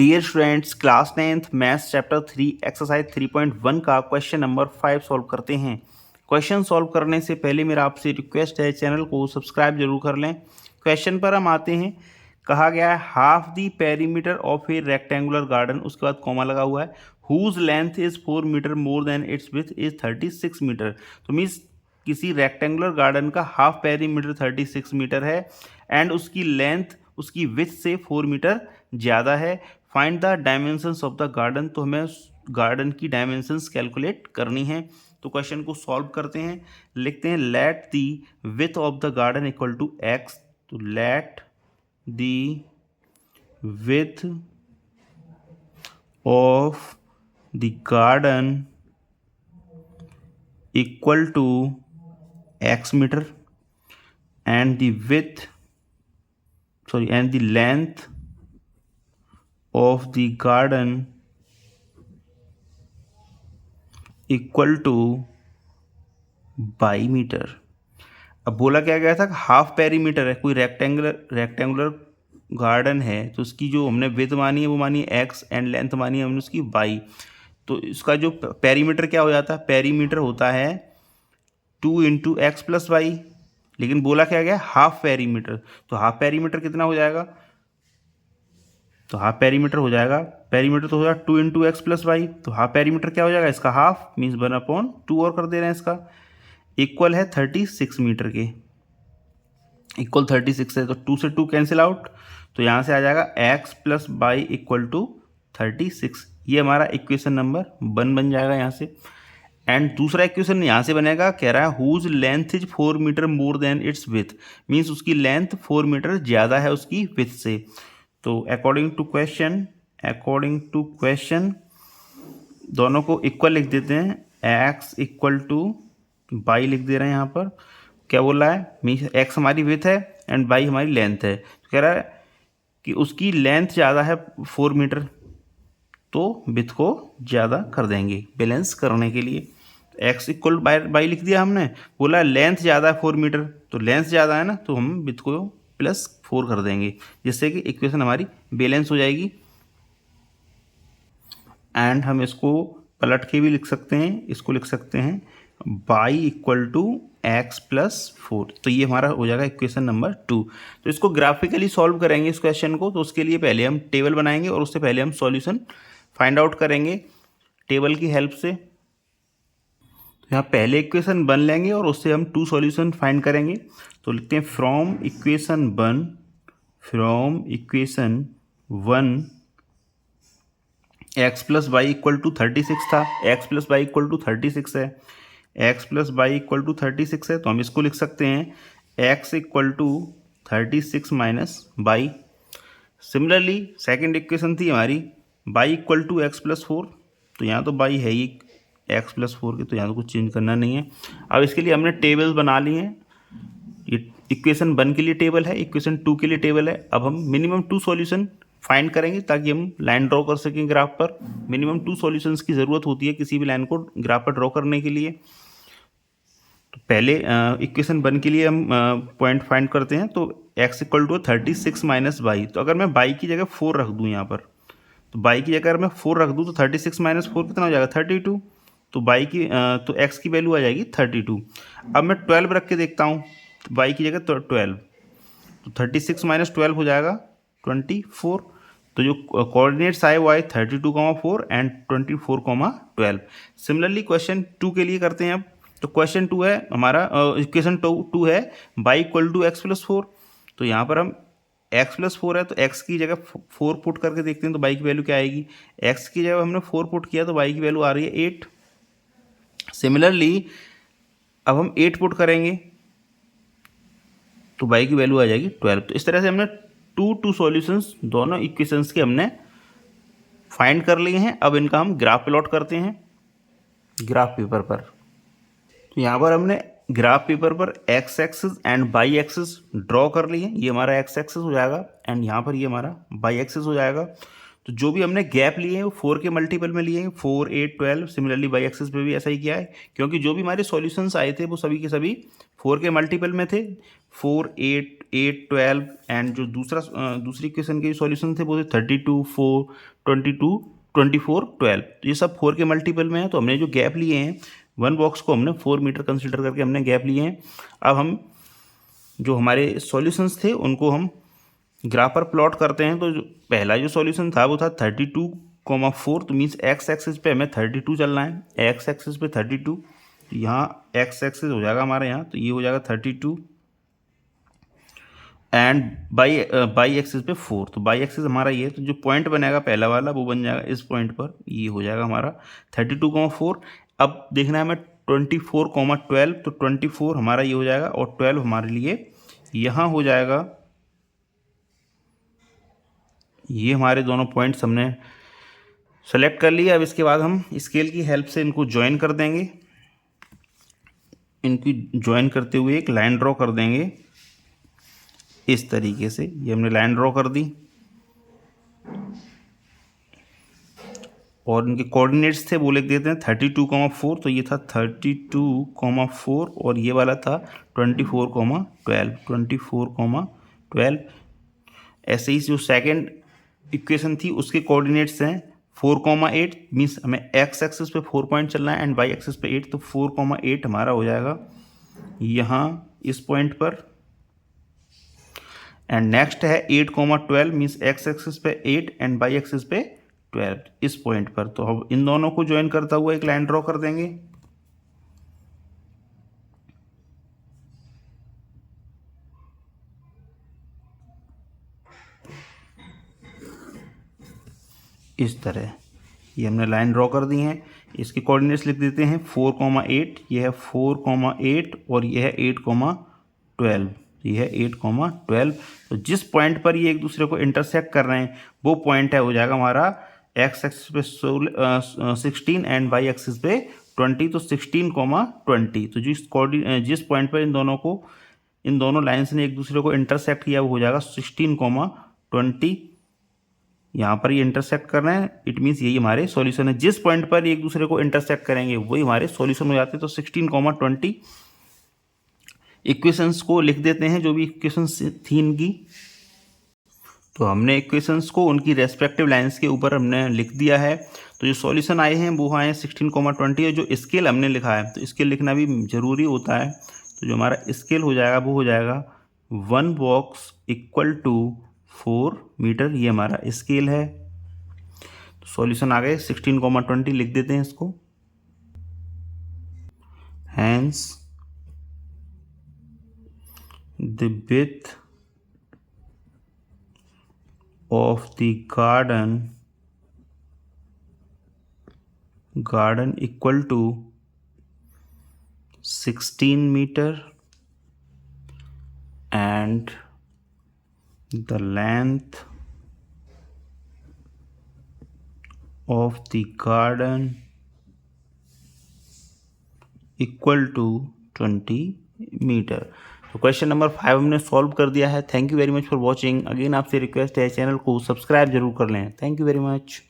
Dear students, class 9th maths chapter 3 exercise 3.1 का question number 5 solve करते हैं। Question solve करने से पहले मेरा आपसे रिक्वेस्ट है, चैनल को सब्सक्राइब जरूर कर लें। क्वेश्चन पर हम आते हैं। कहा गया है half the perimeter of a rectangular garden, उसके बाद कॉमा लगा हुआ है, whose length is 4 metre more than its width is 36 metre. तो मीन्स किसी रेक्टेंगुलर गार्डन का हाफ पेरीमीटर 36 मीटर है एंड उसकी लेंथ उसकी विड्थ से 4 मीटर ज़्यादा है। Find the dimensions of the garden. तो हमें गार्डन की डायमेंशंस कैलकुलेट करनी है। तो क्वेश्चन को सॉल्व करते हैं। लिखते हैं let the width of the garden equal to x. तो let the width of the garden equal to x metre and the width and the length of the garden equal to y metre. अब बोला क्या गया था, half perimeter है, कोई rectangular garden है, तो उसकी जो हमने विड्थ मानी है वो मानी है एक्स एंड लेंथ मानी है हमने उसकी बाई। तो इसका जो पेरीमीटर क्या हो जाता है, पेरीमीटर होता है 2 इंटू एक्स प्लस वाई। लेकिन बोला क्या गया, हाफ पेरीमीटर। तो हाफ पेरीमीटर कितना हो जाएगा, तो हाफ पेरीमीटर हो जाएगा, पेरीमीटर तो हो जाएगा 2 इंटू एक्स प्लस वाई। तो हाफ पेरीमीटर क्या हो जाएगा, इसका हाफ मीन्स 1/2 और कर दे रहे हैं इसका, इक्वल है 36 मीटर के, इक्वल 36 है। तो 2 से 2 कैंसिल आउट, तो यहाँ से आ जाएगा x plus y equal to 36। ये हमारा इक्वेशन नंबर 1 बन जाएगा यहाँ से। एंड दूसरा इक्वेशन यहाँ से बनेगा, कह रहा है whose length is 4 metre more than its width, means उसकी लेंथ 4 मीटर ज़्यादा है उसकी विथ से। तो अकॉर्डिंग टू क्वेश्चन दोनों को इक्वल लिख देते हैं, एक्स इक्वल टू बाई लिख दे रहे हैं यहाँ पर। क्या बोल रहा है, मीन्स एक्स हमारी विथ है एंड बाई हमारी लेंथ है। तो कह रहा है कि उसकी लेंथ ज़्यादा है 4 मीटर, तो विथ को ज़्यादा कर देंगे बैलेंस करने के लिए। एक्स इक्वल बाई लिख दिया हमने, बोला लेंथ ज़्यादा है 4 मीटर, तो लेंथ ज़्यादा है ना, तो हम विथ को +4 कर देंगे, जिससे कि इक्वेशन हमारी बैलेंस हो जाएगी। एंड हम इसको पलट के भी लिख सकते हैं, इसको लिख सकते हैं y equal to x plus 4। तो ये हमारा हो जाएगा इक्वेशन नंबर 2। तो इसको ग्राफिकली सॉल्व करेंगे इस क्वेश्चन को। तो उसके लिए पहले हम टेबल बनाएंगे और उससे पहले हम सॉल्यूशन फाइंड आउट करेंगे टेबल की हेल्प से। तो यहाँ पहले इक्वेशन 1 लेंगे और उससे हम 2 सॉल्यूशन फाइंड करेंगे। तो लिखते हैं from equation 1 x plus y equal to 36 था, x plus y equal to 36 है, x plus y equal to 36 है। तो हम इसको लिख सकते हैं x equal to 36 minus y. Similarly second equation थी हमारी y equal to x plus 4। तो यहाँ तो बाई है ही एक्स प्लस 4 के, तो यहाँ तो कुछ चेंज करना नहीं है। अब इसके लिए हमने टेबल्स बना लिए हैं। ये इक्वेशन 1 के लिए टेबल है, इक्वेशन 2 के लिए टेबल है। अब हम मिनिमम 2 सॉल्यूशन फाइंड करेंगे ताकि हम लाइन ड्रॉ कर सकें ग्राफ पर। मिनिमम 2 सॉल्यूशंस की ज़रूरत होती है किसी भी लाइन को ग्राफ पर ड्रॉ करने के लिए। तो पहले इक्वेशन 1 के लिए हम पॉइंट फाइंड करते हैं। तो x equal to 36 minus y. तो अगर मैं बाई की जगह 4 रख दूँ यहाँ पर, तो बाई की जगह अगर मैं 4 रख दूँ तो 36 माइनस 4 कितना हो जाएगा, 32। तो बाई की तो x की वैल्यू आ जाएगी 32। अब मैं 12 रख के देखता हूँ, तो बाई की जगह 12, तो 36 माइनस 12 हो जाएगा 24। तो जो कोऑर्डिनेट्स आए वो आए 32,4 एंड 24,12। सिमिलरली क्वेश्चन 2 के लिए करते हैं अब। तो क्वेश्चन 2 है हमारा, इक्वेशन 2 है y equal to x plus 4। तो यहाँ पर हम एक्स प्लस 4 है तो एक्स की जगह 4 पुट करके देखते हैं तो बाई की वैल्यू क्या आएगी। एक्स की जगह हमने 4 पुट किया तो बाई की वैल्यू आ रही है 8। सिमिलरली अब हम 8 पुट करेंगे तो बाई की वैल्यू आ जाएगी 12। तो इस तरह से हमने 2 सॉल्यूशंस दोनों इक्वेशंस के हमने फाइंड कर लिए हैं। अब इनका हम ग्राफ प्लॉट करते हैं ग्राफ पेपर पर। तो यहाँ पर हमने ग्राफ पेपर पर x axis and by axis draw कर लिए। ये हमारा एक्स एक्सिस हो जाएगा एंड यहाँ पर ये हमारा बाई एक्सिस हो जाएगा। तो तो जो भी हमने गैप लिए हैं वो 4 के मल्टीपल में लिए हैं, 4, 8, 12। सिमिलरली वाई एक्सिस पे भी ऐसा ही किया है, क्योंकि जो भी हमारे सॉल्यूशंस आए थे वो सभी के सभी 4 के मल्टीपल में थे। 4, 8, 12 एंड जो दूसरी इक्वेशन के सॉल्यूशन थे वो थे 32, 4, 22, 24, 12। तो ये सब 4 के मल्टीपल में है। तो हमने जो गैप लिए हैं, वन बॉक्स को हमने 4 मीटर कंसिडर करके हमने गैप लिए हैं। अब हम जो हमारे सॉल्यूशंस थे उनको हम ग्राफ पर प्लॉट करते हैं। तो जो पहला जो सॉल्यूशन था वो था 32,4। तो मीन्स एक्स एक्सिस पे हमें 32 चलना है, एक्स एक्सिस पे 32। तो यहाँ एक्स एक्सिस हो जाएगा हमारे यहाँ, तो ये हो जाएगा 32 एंड बाई एक्सिस पे 4। तो बाई एक्सिस हमारा ये है, तो जो पॉइंट बनेगा पहला वाला वो बन जाएगा इस पॉइंट पर, ये हो जाएगा हमारा 32,4। अब देखना है हमें 24,12। तो 24 हमारा ये हो जाएगा और 12 हमारे लिए यहाँ हो जाएगा। ये हमारे दोनों पॉइंट्स हमने सेलेक्ट कर लिए। अब इसके बाद हम स्केल की हेल्प से इनको ज्वाइन कर देंगे। इनकी ज्वाइन करते हुए एक लाइन ड्रॉ कर देंगे इस तरीके से। ये हमने लाइन ड्रॉ कर दी और इनके कोऑर्डिनेट्स थे वो लिख देते हैं 32,4। तो ये था 32,4 और ये वाला था 24,12, 24,12। ऐसे ही जो सेकंड इक्वेशन थी उसके कोऑर्डिनेट्स हैं 4,8। मीन्स हमें एक्स एक्सिस पे 4 पॉइंट चलना है एंड वाई एक्सिस पे 8। तो 4,8 हमारा हो जाएगा यहाँ इस पॉइंट पर। एंड नेक्स्ट है 8,12। मीन्स एक्स एक्सिस पे 8 एंड वाई एक्सिस पे 12 इस पॉइंट पर। तो हम इन दोनों को ज्वाइन करता हुआ एक लाइन ड्रॉ कर देंगे। इस तरह ये हमने लाइन ड्रॉ कर दी हैं। इसके कोऑर्डिनेट्स लिख देते हैं 4,8। ये है 4,8 और ये है 8,12। ये है 8,12। तो जिस पॉइंट पर ये एक दूसरे को इंटरसेक्ट कर रहे हैं वो पॉइंट है हो जाएगा हमारा एक्स एक्सिस पे 16 एंड वाई एक्सिस पे 20। तो 16,20। तो जिस पॉइंट पर इन दोनों लाइन्स ने एक दूसरे को इंटरसेक्ट किया वो हो जाएगा 16,20। यहाँ पर ये इंटरसेक्ट कर रहे हैं, इट मीन्स यही हमारे सॉल्यूशन है। जिस पॉइंट पर एक दूसरे को इंटरसेक्ट करेंगे वही हमारे सॉल्यूशन हो जाते हैं। तो 16,20 इक्वेशंस को लिख देते हैं जो भी इक्वेशंस थी इनकी। तो हमने इक्वेशंस को उनकी रेस्पेक्टिव लाइंस के ऊपर हमने लिख दिया है। तो जो सॉल्यूशन आए हैं वो आए 16,20 और जो स्केल हमने लिखा है तो स्केल लिखना भी ज़रूरी होता है। तो जो हमारा स्केल हो जाएगा वो हो जाएगा 1 बॉक्स इक्वल टू 4 मीटर। ये हमारा स्केल है। तो सॉल्यूशन आ गए 16,20 लिख देते हैं इसको। Hence the width of the garden equal to 16 meter and the length of the garden equal to 20 meter। तो क्वेश्चन नंबर 5 हमने सॉल्व कर दिया है। Thank you very much for watching. Again आपसे रिक्वेस्ट है चैनल को सब्सक्राइब जरूर कर लें। Thank you very much.